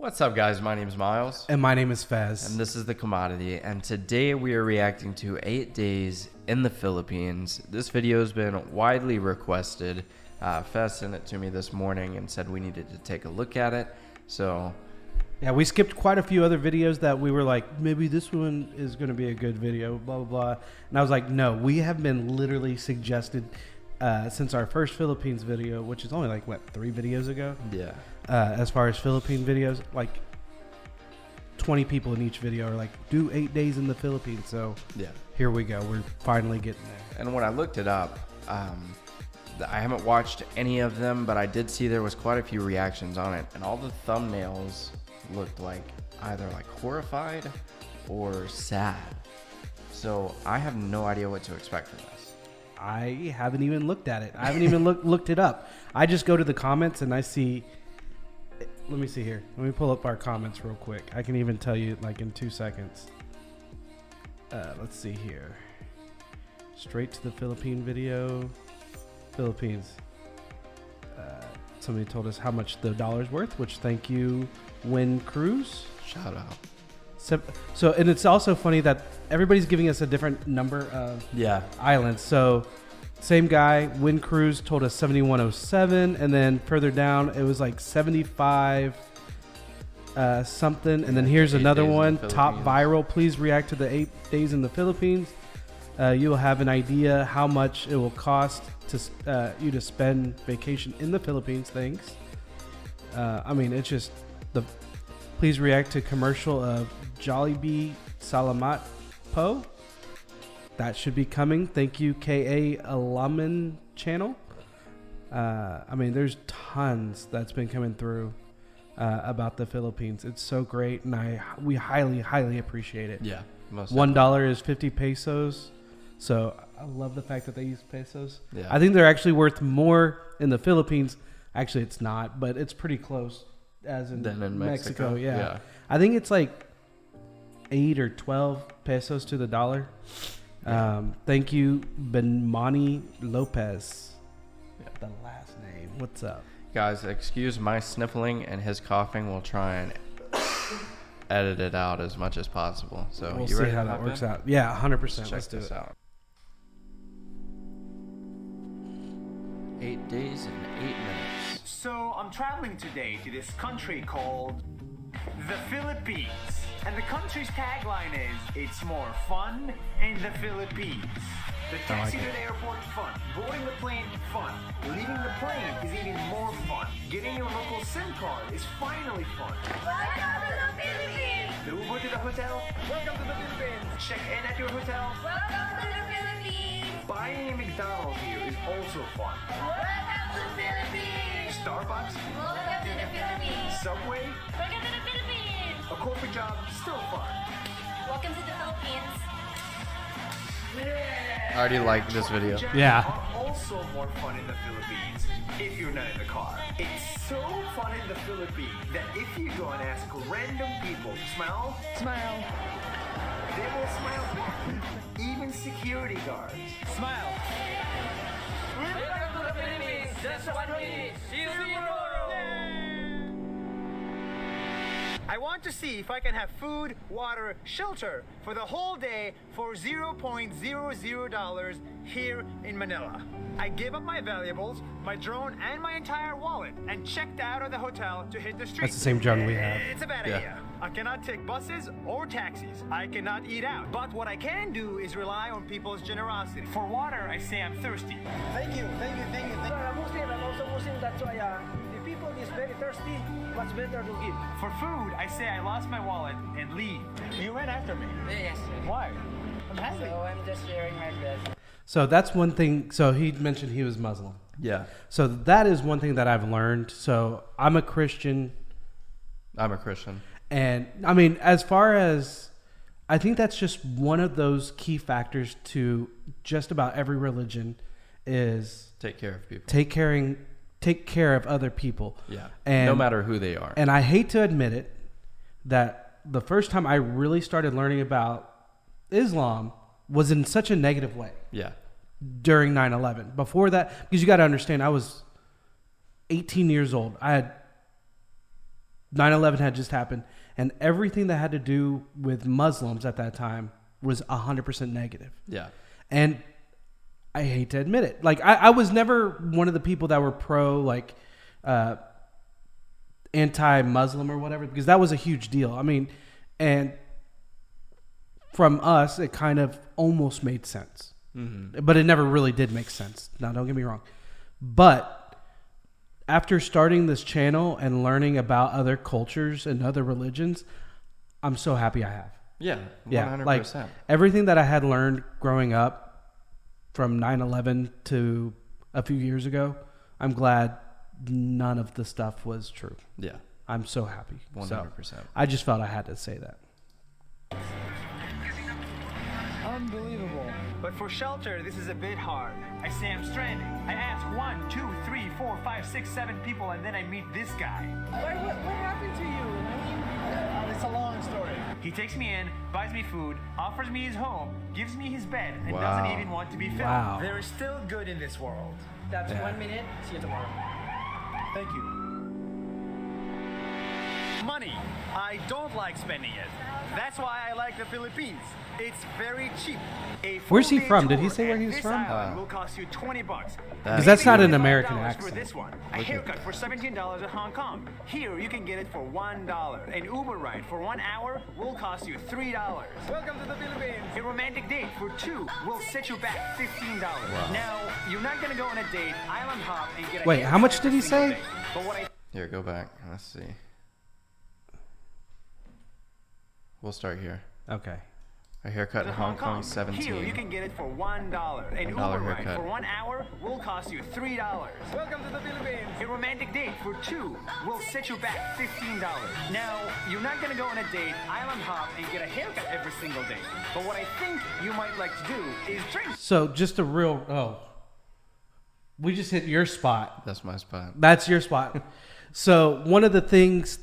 What's up, guys? My name is Miles. And my name is Fez. And this is The Commodity. And today we are reacting to 8 days in the Philippines. This video has been widely requested. Fez sent it to me this morning and said we needed to take a look at it. So, yeah, we skipped quite a few other videos that we were like, maybe this one is going to be a good video, blah, blah, blah. And I was like, no, we have been literally suggested since our first Philippines video, which is only like, what, 3 videos ago? yeah. As far as Philippine videos, like 20 people in each video are like, do 8 days in the Philippines. So Yeah. here we go. We're finally getting there. And when I looked it up, I haven't watched any of them, but I did see there was quite a few reactions on it. And all the thumbnails looked like either like horrified or sad. So I have no idea what to expect from this. I haven't even looked at it. I haven't even looked it up. I just go to the comments and I see. Let me see here. Let me pull up our comments real quick. I can even tell you like in 2 seconds. Let's see here. Straight to the Philippine video. Philippines. Somebody told us how much the dollar's worth, which thank you, Win Cruise. Shout out. So, and it's also funny that everybody's giving us a different number of islands. So, same guy, Win Cruise told us 7107, and then further down it was like 75 something. And then here's another one, top viral. Please react to the 8 days in the Philippines. You'll have an idea how much it will cost to you to spend vacation in the Philippines. Thanks. I mean, it's just the. Please react to commercial of Jollibee Salamat Po. That should be coming. Thank you, KA Alaman channel. I mean, there's tons that's been coming through about the Philippines. It's so great, and we highly appreciate it. Yeah. $1 is 50 pesos. So I love the fact that they use pesos. Yeah. I think they're actually worth more in the Philippines. Actually, it's not, but it's pretty close as in Mexico. Yeah. I think it's like 8 or 12 pesos to the dollar. Yeah. Thank you, Benmani Lopez. Yeah. The last name. What's up? Guys, excuse my sniffling and his coughing. We'll try and edit it out as much as possible. So we'll you see ready how that works out. Yeah, 100%. Let's do this out. 8 days and 8 minutes. So I'm traveling today to this country called the Philippines. And the country's tagline is, it's more fun in the Philippines. The taxi to the airport, fun. Boarding the plane, fun. Leaving the plane is even more fun. Getting your local SIM card is finally fun. Welcome to the Philippines! The Uber to the hotel, welcome to the Philippines. Check in at your hotel, Welcome to the Philippines! buying a McDonald's here is also fun. Welcome to the Philippines! Starbucks, Welcome to the Philippines! Subway, Welcome to the Philippines! a corporate job, still fun. Welcome to the Philippines! I already like this video. Yeah. Are also more fun in the Philippines if you're not in the car. It's so fun in the Philippines that if you go and ask random people, smile, smile, they will smile back. Even security guards. Smile. Welcome to the Philippines. Just one minute. See you tomorrow. I want to see if I can have food, water, shelter for the whole day for $0.00 here in Manila. I gave up my valuables, my drone, and my entire wallet and checked out of the hotel to hit the street. That's the same drone we have. It's a bad idea. I cannot take buses or taxis. I cannot eat out. But what I can do is rely on people's generosity. For water, I say I'm thirsty. Thank you. I'm Muslim, I'm also Muslim, that's why the people is very thirsty, what's better to give? For food, I say I lost my wallet and leave. You ran after me. Yes. Why? I'm hungry. So I'm just sharing my bread. So that's one thing. So he mentioned he was Muslim. Yeah. So that is one thing that I've learned. So I'm a Christian. I'm a Christian. And I mean, as far as, I think that's just one of those key factors to just about every religion is Take care of people. take care of other people. Yeah. And no matter who they are. And I hate to admit it, that the first time I really started learning about Islam was in such a negative way. Yeah. During 9/11. Before that, because you got to understand, I was 18 years old. I had 9/11 had just happened, and everything that had to do with Muslims at that time was 100% negative. Yeah. And I hate to admit it. Like, I was never one of the people that were pro, like, anti-Muslim or whatever, because that was a huge deal. I mean, and from us, it kind of almost made sense. Mm-hmm. But it never really did make sense. Now, don't get me wrong. But after starting this channel and learning about other cultures and other religions, I'm so happy I have. Yeah, 100%. Yeah, like everything that I had learned growing up from 9/11 to a few years ago, I'm glad none of the stuff was true. Yeah. I'm so happy. 100%. So I just felt I had to say that. Unbelievable. But for shelter, this is a bit hard. I say I'm stranded. I ask 1, 2, 3, 4, 5, 6, 7 people, and then I meet this guy. What happened to you? I mean, it's a long story. He takes me in, buys me food, offers me his home, gives me his bed, and Wow. doesn't even want to be filmed. Wow. There is still good in this world. That's 1 minute. See you tomorrow. Thank you. Money. I don't like spending it. That's why I like the Philippines. It's very cheap. A Where's he full-day from? Did he tour say where at he was this from? island will cost you $20. Because that's not an Maybe American $5 accent. For this one. A haircut for $17 at Hong Kong. Here you can get it for $1. An Uber ride for 1 hour will cost you $3. Welcome to the Philippines. A romantic date for 2 will set you back $15. Now, you're not gonna go on a date, island hop, and get a Wait, haircut how much did every he single say? day. But what I Here, go back. Let's see. We'll start here. Okay. A haircut in Hong Kong, 17. Here you can get it for $1. An Uber $1 ride haircut. for 1 hour will cost you $3. Welcome to the Philippines. A romantic date for 2 will set you back $15. Now, you're not gonna go on a date, island hop, and get a haircut every single day. But what I think you might like to do is drink. So just a real, we just hit your spot. That's my spot. That's your spot. So one of the things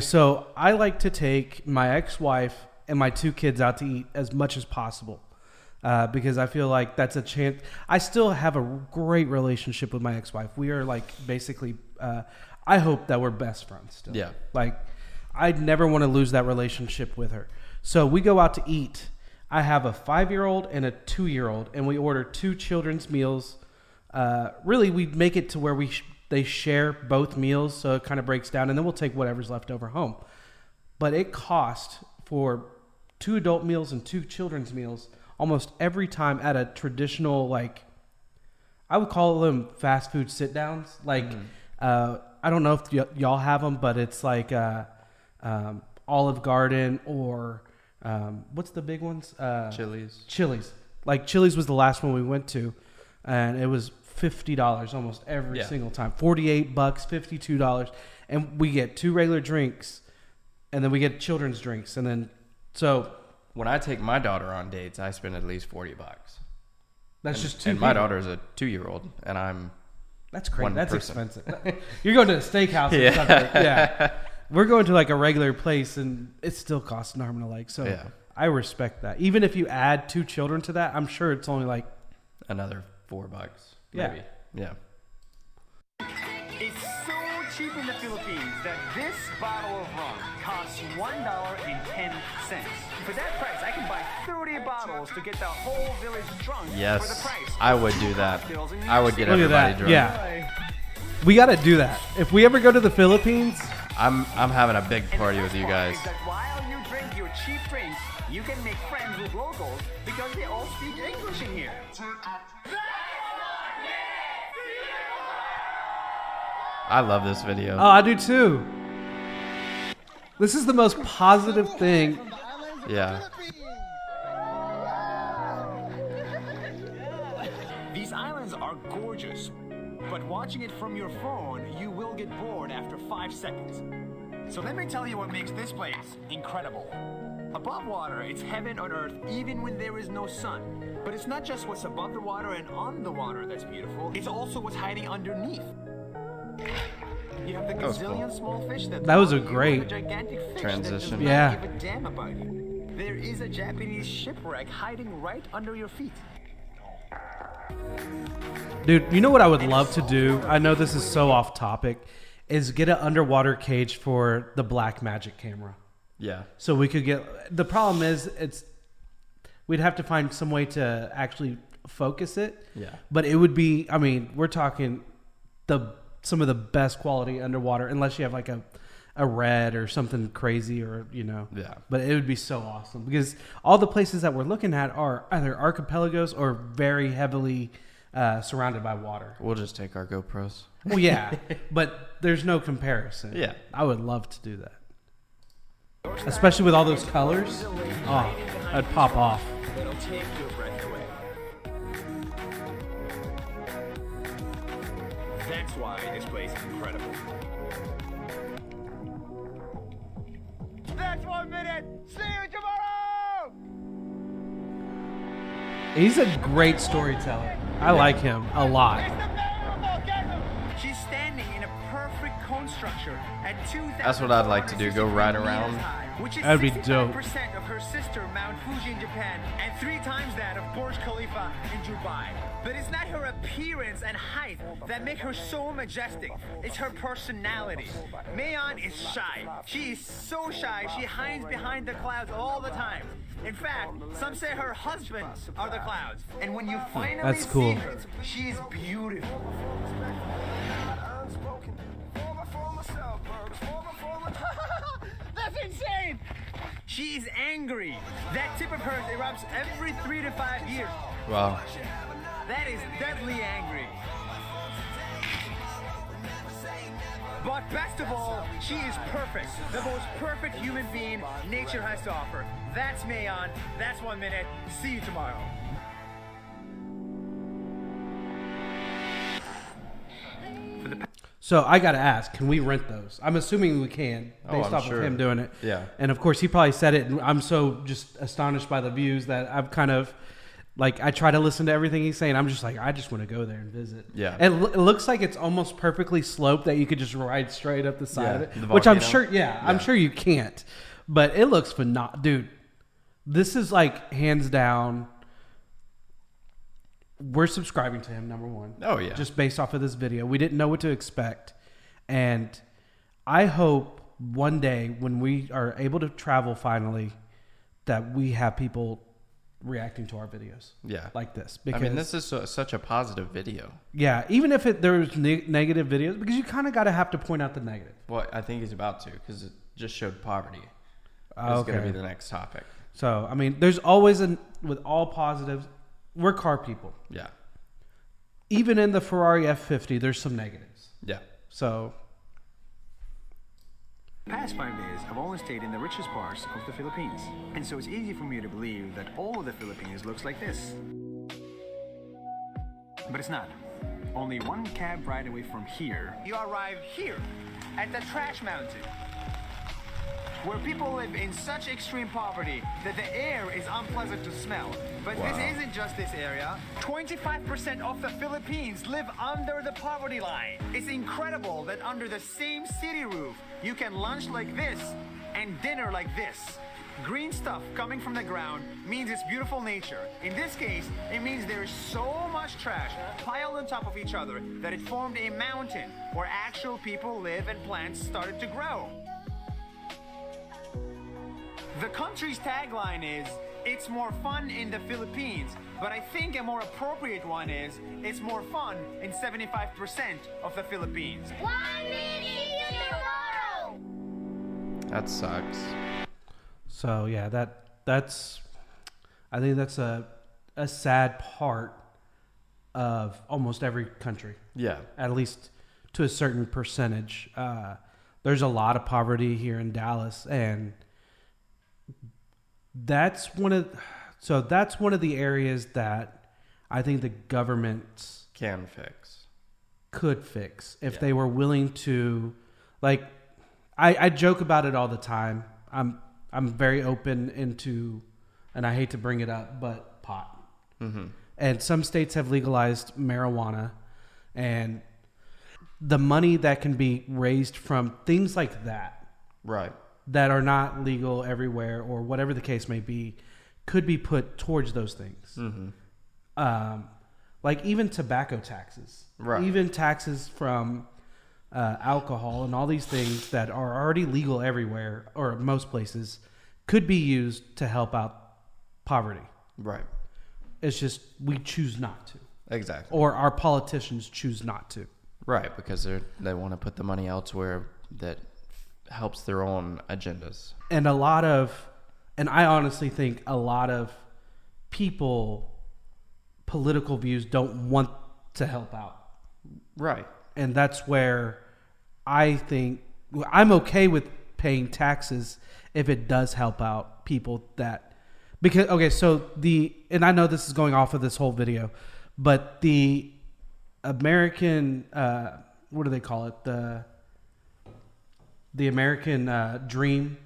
so I like to take my ex-wife and my 2 kids out to eat as much as possible because I feel like that's a chance. I still have a great relationship with my ex-wife. We are like basically, I hope that we're best friends still. Yeah. Like I'd never want to lose that relationship with her. So we go out to eat. I have a 5-year-old and a 2-year-old, and we order 2 children's meals. Really, we make it to where they share both meals, so it kind of breaks down, and then we'll take whatever's left over home. But it cost for 2 adult meals and 2 children's meals almost every time at a traditional, like, I would call them fast food sit downs. Like, I don't know if y'all have them, but it's like Olive Garden or what's the big ones? Chili's. Like Chili's was the last one we went to, and it was $50 almost every single time. $48, $52, and we get 2 regular drinks, and then we get children's drinks, and then so When I take my daughter on dates, I spend at least $40. that's just 2 And my daughter is a 2-year-old, and I'm That's crazy. one That's person. expensive. You're going to a steakhouse or something. Yeah. We're going to like a regular place, and it still costs an arm and a leg. So Yeah. I respect that. Even if you add 2 children to that, I'm sure it's only like another $4. Yeah. Maybe. Yeah. It's so cheap in the Philippines that this bottle of rum costs $1.10. For that price, I can buy 30 bottles to get the whole village drunk for the Yes. price. I would do that. I would get Look at everybody that. drunk. Yeah. We got to do that. If we ever go to the Philippines, I'm having a big And party the with you best part guys. is that while you drink your cheap drinks, you can make friends with locals because they all speak English in here. I love this video. oh, I do too. This is the most positive thing. Yeah. These islands are gorgeous, but watching it from your phone, you will get bored after 5 seconds. So let me tell you what makes this place incredible. Above water, it's heaven on earth even when there is no sun. But it's not just what's above the water and on the water that's beautiful, it's also what's hiding underneath. You have the was cool. gazillion small fish that That was a love you, great and the gigantic fish transition. that does Yeah. not give a damn about you. There is a Japanese shipwreck hiding right under your feet. Dude, you know what I would love to do? I know this is so off topic, is get an underwater cage for the black magic camera. Yeah. So we could get. The problem is, we'd have to find some way to actually focus it. Yeah. But it would be. I mean, we're talking some of the best quality underwater, unless you have like a red or something crazy, or Yeah. But it would be so awesome because all the places that we're looking at are either archipelagos or very heavily surrounded by water. We'll just take our GoPros. Well, yeah, but there's no comparison. Yeah. I would love to do that. Especially with all those colors. Oh, I'd pop off. It'll take your breath away. That's why this place is incredible. That's 1 minute. See you tomorrow. He's a great storyteller. I like him a lot. She's standing in a perfect cone structure at 2,000. That's what I'd like to do, go ride around. Which is That'd be dope. 65% of her sister Mount Fuji in Japan and 3 times that of Burj Khalifa in Dubai. But it's not her appearance and height that make her so majestic. It's her personality. Mayeon is shy. She is so shy, she hides behind the clouds all the time. In fact, some say her husbands are the clouds. And when you finally That's cool. see her, she is beautiful. That's insane! She is angry. That tip of hers erupts every 3 to 5 years. Wow. That is deadly angry. But best of all, she is perfect. The most perfect human being nature has to offer. That's Mayeon. That's 1 minute. See you tomorrow. So I got to ask, can we rent those? I'm assuming we can, based I'm off sure. of him doing it. Yeah. And of course, he probably said it, and I'm so just astonished by the views that I've kind of, like, I try to listen to everything he's saying. I'm just like, I just want to go there and visit. Yeah. And it looks like it's almost perfectly sloped that you could just ride straight up the side of it. the Which I'm volcano. sure, I'm sure you can't. But it looks phenomenal. Dude, this is like hands down. We're subscribing to him, number one. Oh, yeah. Just based off of this video. We didn't know what to expect. And I hope one day when we are able to travel finally that we have people reacting to our videos. Yeah. Like this. I Because, mean, this is such a positive video. yeah, even if there was negative videos, because you kind of got to have to point out the negative. Well, I think he's about to, because it just showed poverty. It's Okay. going to be the next topic. So, I mean, there's always, with all positives, we're car people. Yeah. Even in the Ferrari F50, there's some negatives. Yeah. So, The past 5 days, I've only stayed in the richest parts of the Philippines. And so it's easy for me to believe that all of the Philippines looks like this. But it's not. Only one cab ride away from here, you arrive here, at the Trash Mountain, where people live in such extreme poverty that the air is unpleasant to smell. But this isn't just this area. 25% of the Philippines live under the poverty line. It's incredible that under the same city roof, you can lunch like this and dinner like this. Green stuff coming from the ground means it's beautiful nature. In this case, it means there is so much trash piled on top of each other that it formed a mountain where actual people live and plants started to grow. The country's tagline is, "It's more fun in the Philippines," but I think a more appropriate one is, "It's more fun in 75% of the Philippines." 1 minute, see you tomorrow. That sucks. so yeah, that's I think that's a sad part of almost every country. Yeah. At least to a certain percentage. There's a lot of poverty here in Dallas, and that's one of the areas that I think the government Can fix. could fix if Yeah. they were willing to. Like, I joke about it all the time. I'm very open into, and I hate to bring it up, but pot. Mm-hmm. And some states have legalized marijuana, and the money that can be raised from things like that Right. that are not legal everywhere, or whatever the case may be, could be put towards those things. Mm-hmm. Like even tobacco taxes, Right. even taxes from alcohol, and all these things that are already legal everywhere or most places could be used to help out poverty. Right. It's just we choose not to. Exactly. Or our politicians choose not to. Right, because they want to put the money elsewhere that helps their own agendas. And I honestly think a lot of people, political views don't want to help out. Right. And that's where I think I'm okay with paying taxes if it does help out people that, because, okay, so and I know this is going off of this whole video, but the American, what do they call it? The American dream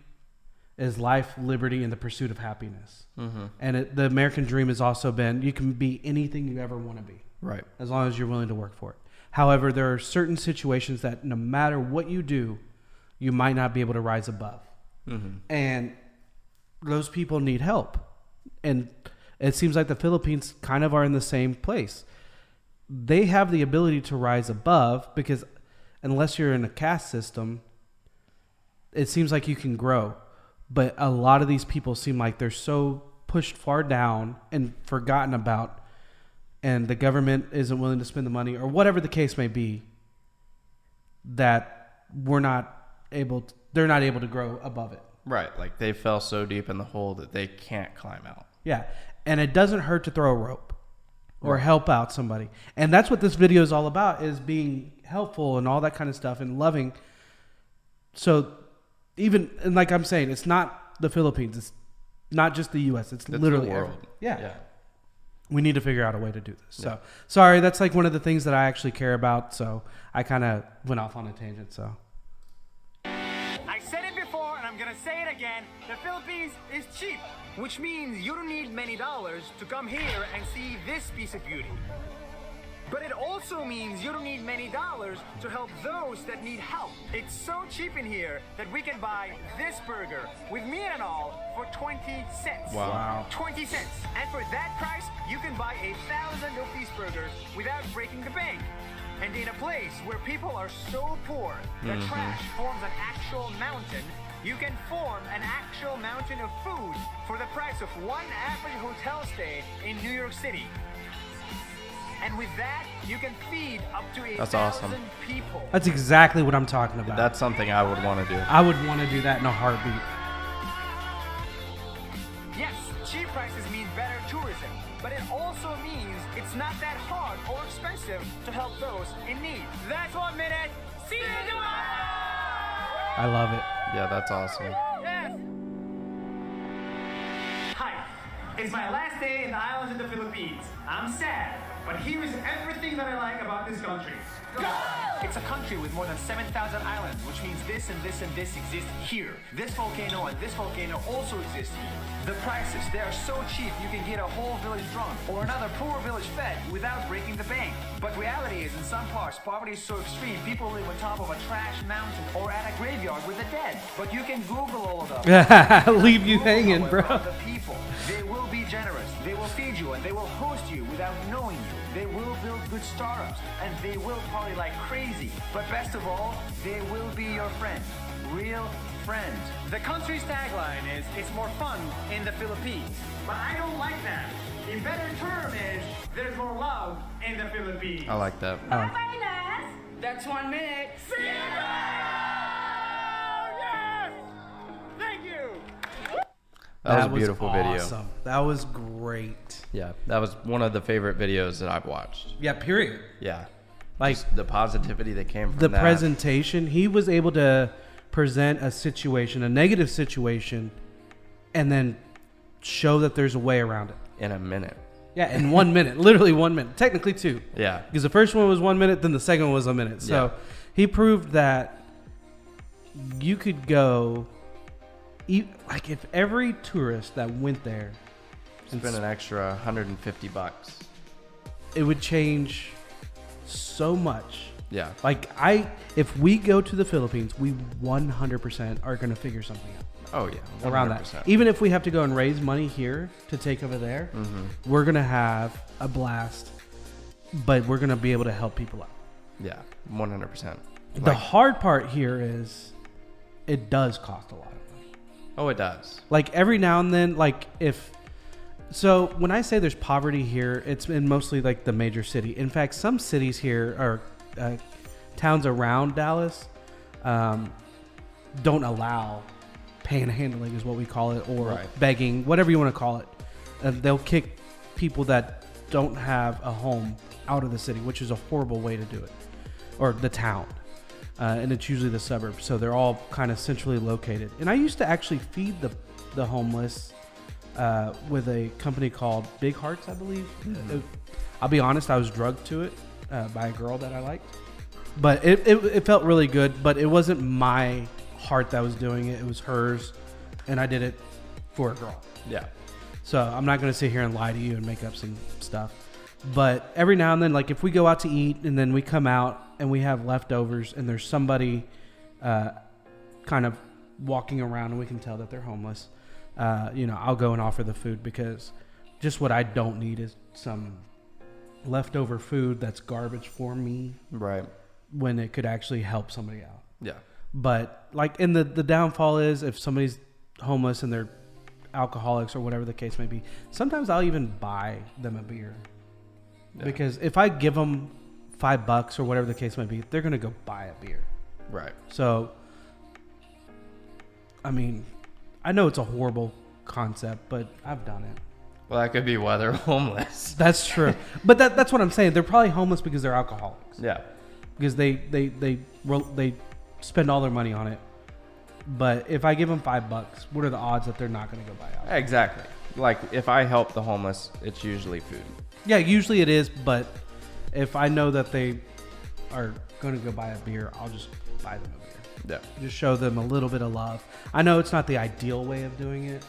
is life, liberty, and the pursuit of happiness. Mm-hmm. And the American dream has also been, you can be anything you ever want to be. Right. As long as you're willing to work for it. However, there are certain situations that no matter what you do, you might not be able to rise above. Mm-hmm. And those people need help. And it seems like the Philippines kind of are in the same place. They have the ability to rise above because unless you're in a caste system, it seems like you can grow. But a lot of these people seem like they're so pushed far down and forgotten about, and the government isn't willing to spend the money or whatever the case may be, that they're not able to grow above it. Right. Like they fell so deep in the hole that they can't climb out. Yeah. And it doesn't hurt to throw a rope or help out somebody. And that's what this video is all about, is being helpful and all that kind of stuff and loving. So and like I'm saying, it's not the Philippines. It's not just the U.S. It's literally the world. Yeah. We need to figure out a way to do this. So sorry, that's like one of the things that I actually care about. So I kind of went off on a tangent. So I said it before and I'm gonna say it again. The Philippines is cheap, which means you don't need many dollars to come here and see this piece of beauty. But it also means you don't need many dollars to help those that need help. It's so cheap in here that we can buy this burger with meat and all for 20 cents. Wow. 20 cents. And for that price, you can buy 1,000 of these burgers without breaking the bank. And in a place where people are so poor that trash forms an actual mountain, you can form an actual mountain of food for the price of one average hotel stay in New York City. And with that, you can feed up to 1,000 people. That's exactly what I'm talking about. That's something I would want to do. I would want to do that in a heartbeat. Yes, cheap prices mean better tourism, but it also means it's not that hard or expensive to help those in need. That's 1 minute. See you tomorrow! I love it. Yeah, that's awesome. Yes. Hi, it's my last day in the islands of the Philippines. I'm sad, but here is everything that I like about this country. Go! It's a country with more than 7,000 islands, which means this and this and this exist here. This volcano and this volcano also exist here. The prices, they are so cheap you can get a whole village drunk or another poor village fed without breaking the bank. But reality is, in some parts, poverty is so extreme, people live on top of a trash mountain or at a graveyard with the dead. But you can Google all of them. Leave you hanging, bro. The people, they will be generous, they will feed you, and they will host you without knowing you. They will build good startups, and they will party like crazy. But best of all, they will be your friend. Real friend. The country's tagline is, it's more fun in the Philippines. But I don't like that. A better term is, there's more love in the Philippines. I like that. Bye-bye, Nas. That's 1 minute. See you tomorrow! Yes! Thank you! That was a beautiful video. Awesome. That was great. Yeah, that was one of the favorite videos that I've watched. Yeah, period. Yeah. Like just the positivity that came from the that. presentation, he was able to present a situation, a negative situation, and then show that there's a way around it. In a minute. Yeah, in 1 minute. Literally 1 minute. Technically 2. Yeah. Because the first one was 1 minute, then the second one was a minute. So he proved that you could go, like if every tourist that went there spend an extra $150, it would change so much. Yeah. Like if we go to the Philippines, we 100% are going to figure something out. Oh yeah, 100%. Around that. Even if we have to go and raise money here to take over there, we're going to have a blast, but we're going to be able to help people out. Yeah, 100%. The hard part here is it does cost a lot of money. Oh, it does. Like every now and then, so when I say there's poverty here, it's in mostly like the major city. In fact, some cities here are towns around Dallas don't allow panhandling is what we call it, or begging, whatever you want to call it. They'll kick people that don't have a home out of the city, which is a horrible way to do it, or the town. And it's usually the suburbs, so they're all kind of centrally located. And I used to actually feed the homeless with a company called Big Hearts, I believe. I'll be honest, I was drugged to it by a girl that I liked. But it felt really good, but it wasn't my heart that was doing it. It was hers, and I did it for a girl. Yeah. So I'm not going to sit here and lie to you and make up some stuff. But every now and then, like if we go out to eat and then we come out and we have leftovers and there's somebody kind of walking around and we can tell that they're homeless, I'll go and offer the food, because just what I don't need is some leftover food that's garbage for me. Right. When it could actually help somebody out. Yeah. But and the downfall is if somebody's homeless and they're alcoholics or whatever the case may be, sometimes I'll even buy them a beer. Yeah. Because if I give them $5 or whatever the case may be, they're going to go buy a beer. Right. So, I mean, I know it's a horrible concept, but I've done it. Well, that could be why they're homeless. That's true. But that's what I'm saying. They're probably homeless because they're alcoholics. Yeah. Because they spend all their money on it. But if I give them $5, what are the odds that they're not going to go buy alcohol? Exactly. Like if I help the homeless, it's usually food. Yeah, usually it is. But if I know that they are going to go buy a beer, I'll just buy them a beer. Yeah. Just show them a little bit of love. I know it's not the ideal way of doing it,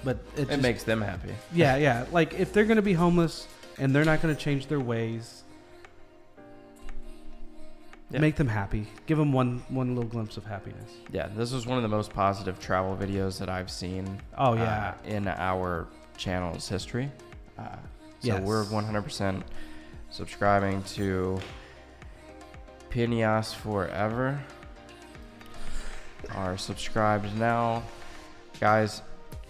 but it makes them happy. Yeah. Like if they're going to be homeless and they're not going to change their ways, make them happy. Give them one little glimpse of happiness. Yeah, this was one of the most positive travel videos that I've seen. Oh yeah, in our channel's history. So we're 100% subscribing to Piñas Forever. Are subscribed now, guys.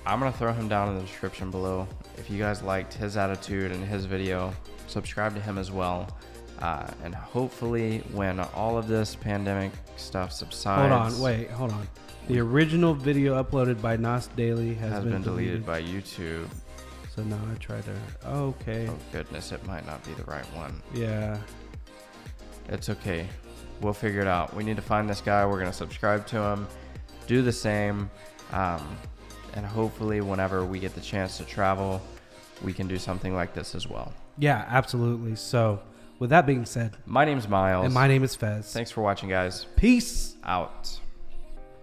I'm gonna throw him down in the description below. If you guys liked his attitude and his video, subscribe to him as well. And hopefully when all of this pandemic stuff subsides... Hold on. The original video uploaded by Nas Daily has been deleted by YouTube. So now I try to... Okay. Oh, goodness. It might not be the right one. Yeah. It's okay. We'll figure it out. We need to find this guy. We're going to subscribe to him. Do the same. And hopefully whenever we get the chance to travel, we can do something like this as well. Yeah, absolutely. So... with that being said, my name's Miles. And my name is Fez. Thanks for watching, guys. Peace out.